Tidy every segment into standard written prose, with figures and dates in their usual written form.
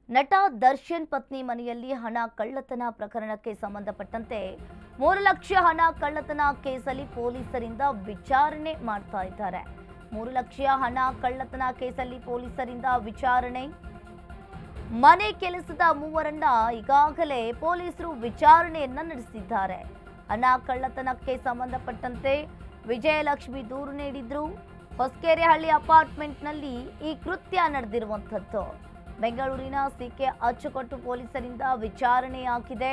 ನಟ ದರ್ಶನ್ ಪತ್ನಿ ಮನೆಯಲ್ಲಿ ಹಣ ಕಳ್ಳತನ ಪ್ರಕರಣಕ್ಕೆ ಸಂಬಂಧಪಟ್ಟಂತೆ 3 ಲಕ್ಷ ಹಣ ಕಳ್ಳತನ ಕೇಸಲ್ಲಿ ಪೊಲೀಸರಿಂದ ವಿಚಾರಣೆ ಮಾಡ್ತಾ ಇದ್ದಾರೆ. 3 ಲಕ್ಷ ಹಣ ಕಳ್ಳತನ ಕೇಸಲ್ಲಿ ಪೊಲೀಸರಿಂದ ವಿಚಾರಣೆ. ಮನೆ ಕೆಲಸದ ಮೂವರನ್ನ ಈಗಾಗಲೇ ಪೊಲೀಸರು ವಿಚಾರಣೆಯನ್ನ ನಡೆಸಿದ್ದಾರೆ. ಹಣ ಕಳ್ಳತನಕ್ಕೆ ಸಂಬಂಧಪಟ್ಟಂತೆ ವಿಜಯಲಕ್ಷ್ಮಿ ದೂರು ನೀಡಿದ್ರು. ಹೊಸಕೆರೆಹಳ್ಳಿ ಅಪಾರ್ಟ್ಮೆಂಟ್ನಲ್ಲಿ ಈ ಕೃತ್ಯ ನಡೆದಿರುವಂಥದ್ದು. ಬೆಂಗಳೂರಿನ ಸಿಕೆ ಅಚ್ಚುಕಟ್ಟು ಪೊಲೀಸರಿಂದ ವಿಚಾರಣೆಯಾಗಿದೆ.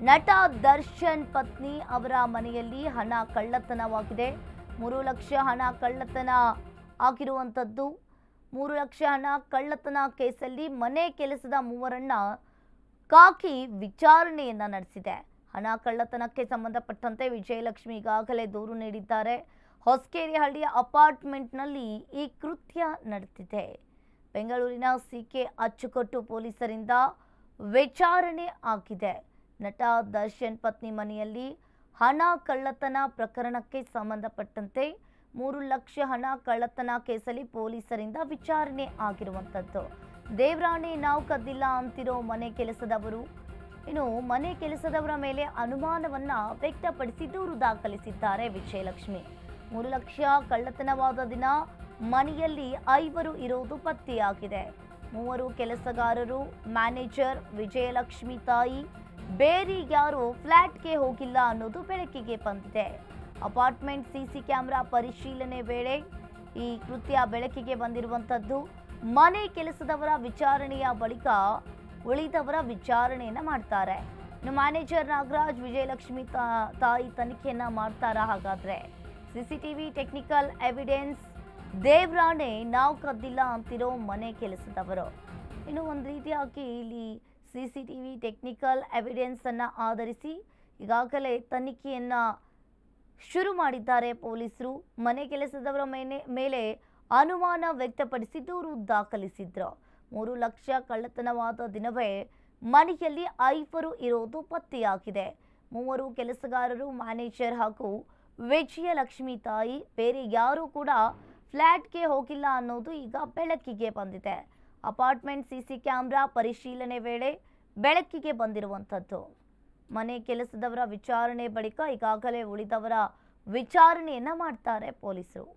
ನಟ ದರ್ಶನ್ ಪತ್ನಿ ಅವರ ಮನೆಯಲ್ಲಿ ಹಣ ಕಳ್ಳತನವಾಗಿದೆ. 3 ಲಕ್ಷ ಹಣ ಕಳ್ಳತನ ಆಗಿರುವಂಥದ್ದು. 3 ಲಕ್ಷ ಹಣ ಕಳ್ಳತನ ಕೇಸಲ್ಲಿ ಮನೆ ಕೆಲಸದ ಮೂವರನ್ನ ಕಾಕಿ ವಿಚಾರಣೆಯನ್ನ ನಡೆಸಿದೆ. ಹಣ ಕಳ್ಳತನಕ್ಕೆ ಸಂಬಂಧಪಟ್ಟಂತೆ ವಿಜಯಲಕ್ಷ್ಮಿ ಈಗಾಗಲೇ ದೂರು ನೀಡಿದ್ದಾರೆ. ಹೊಸಕೆರೆಹಳ್ಳಿಯ ಅಪಾರ್ಟ್ಮೆಂಟ್ನಲ್ಲಿ ಈ ಕೃತ್ಯ ನಡೆದಿದೆ. ಬೆಂಗಳೂರಿನ ಸಿಕೆ ಅಚ್ಚುಕಟ್ಟು ಪೊಲೀಸರಿಂದ ವಿಚಾರಣೆ ಆಗಿದೆ. ನಟ ದರ್ಶನ್ ಪತ್ನಿ ಮನೆಯಲ್ಲಿ ಹಣ ಕಳ್ಳತನ ಪ್ರಕರಣಕ್ಕೆ ಸಂಬಂಧಪಟ್ಟಂತೆ 3 ಲಕ್ಷ ಹಣ ಕಳ್ಳತನ ಕೇಸಲ್ಲಿ ಪೊಲೀಸರಿಂದ ವಿಚಾರಣೆ ಆಗಿರುವಂಥದ್ದು. ದೇವ್ರಾಣೆ ನಾವು ಕದ್ದಿಲ್ಲ ಅಂತಿರೋ ಮನೆ ಕೆಲಸದವರು ಮನೆ ಕೆಲಸದವರ ಮೇಲೆ ಅನುಮಾನವನ್ನ ವ್ಯಕ್ತಪಡಿಸಿ ದೂರು ದಾಖಲಿಸಿದ್ದಾರೆ ವಿಜಯಲಕ್ಷ್ಮಿ. 3 ಲಕ್ಷ ಕಳ್ಳತನವಾದ ದಿನ ಮನೆಯಲ್ಲಿ 5 ಇರೋದು ಪತ್ತೆಯಾಗಿದೆ. 3 ಕೆಲಸಗಾರರು, ಮ್ಯಾನೇಜರ್, ವಿಜಯಲಕ್ಷ್ಮಿ ತಾಯಿ, ಬೇರೆ ಯಾರು ಫ್ಲಾಟ್ಗೆ ಹೋಗಿಲ್ಲ ಅನ್ನೋದು ಬೆಳಕಿಗೆ ಬಂದಿದೆ. ಅಪಾರ್ಟ್ಮೆಂಟ್ ಸಿಸಿ ಕ್ಯಾಮೆರಾ ಪರಿಶೀಲನೆ ವೇಳೆ ಈ ಕೃತ್ಯ ಬೆಳಕಿಗೆ ಬಂದಿರುವಂಥದ್ದು. ಮನೆ ಕೆಲಸದವರ ವಿಚಾರಣೆಯ ಬಳಿಕ ಉಳಿದವರ ವಿಚಾರಣೆಯನ್ನ ಮಾಡ್ತಾರೆ. ಇನ್ನು ಮ್ಯಾನೇಜರ್ ನಾಗರಾಜ್, ವಿಜಯಲಕ್ಷ್ಮಿ ತಾಯಿ ತನಿಖೆಯನ್ನ ಮಾಡ್ತಾರಾ? ಹಾಗಾದ್ರೆ ಸಿಸಿಟಿವಿ ಟೆಕ್ನಿಕಲ್ ಎವಿಡೆನ್ಸ್, ದೇವ್ರಾಣೆ ನಾವು ಕದ್ದಿಲ್ಲ ಅಂತಿರೋ ಮನೆ ಕೆಲಸದವರು. ಇನ್ನು ಒಂದು ರೀತಿಯಾಗಿ ಇಲ್ಲಿ ಸಿಸಿಟಿವಿ ಟೆಕ್ನಿಕಲ್ ಎವಿಡೆನ್ಸ್ ಅನ್ನ ಆಧರಿಸಿ ಈಗಾಗಲೇ ತನಿಖೆಯನ್ನ ಶುರು ಮಾಡಿದ್ದಾರೆ ಪೊಲೀಸರು. ಮನೆ ಕೆಲಸದವರ ಮೇಲೆ ಅನುಮಾನ ವ್ಯಕ್ತಪಡಿಸಿ ದೂರು ದಾಖಲಿಸಿದ್ರು. 3 ಲಕ್ಷ ಕಳ್ಳತನವಾದ ದಿನವೇ ಮನೆಯಲ್ಲಿ 5 ಇರೋದು ಪತ್ತೆಯಾಗಿದೆ. 3 ಕೆಲಸಗಾರರು, ಮ್ಯಾನೇಜರ್ ಹಾಗೂ ವಿಜಯಲಕ್ಷ್ಮಿ ತಾಯಿ, ಬೇರೆ ಯಾರೂ ಕೂಡ ಫ್ಲಾಟ್ಗೆ ಹೋಗಿಲ್ಲ ಅನ್ನೋದು ಈಗ ಬೆಳಕಿಗೆ ಬಂದಿದೆ. ಅಪಾರ್ಟ್ಮೆಂಟ್ ಸಿಸಿ ಕ್ಯಾಮೆರಾ ಪರಿಶೀಲನೆ ವೇಳೆ ಬೆಳಕಿಗೆ ಬಂದಿರುವಂಥದ್ದು. ಮನೆ ಕೆಲಸದವರ ವಿಚಾರಣೆ ಬಳಿಕ ಈಗಾಗಲೇ ಉಳಿದವರ ವಿಚಾರಣೆಯನ್ನ ಮಾಡ್ತಾರೆ ಪೊಲೀಸರು.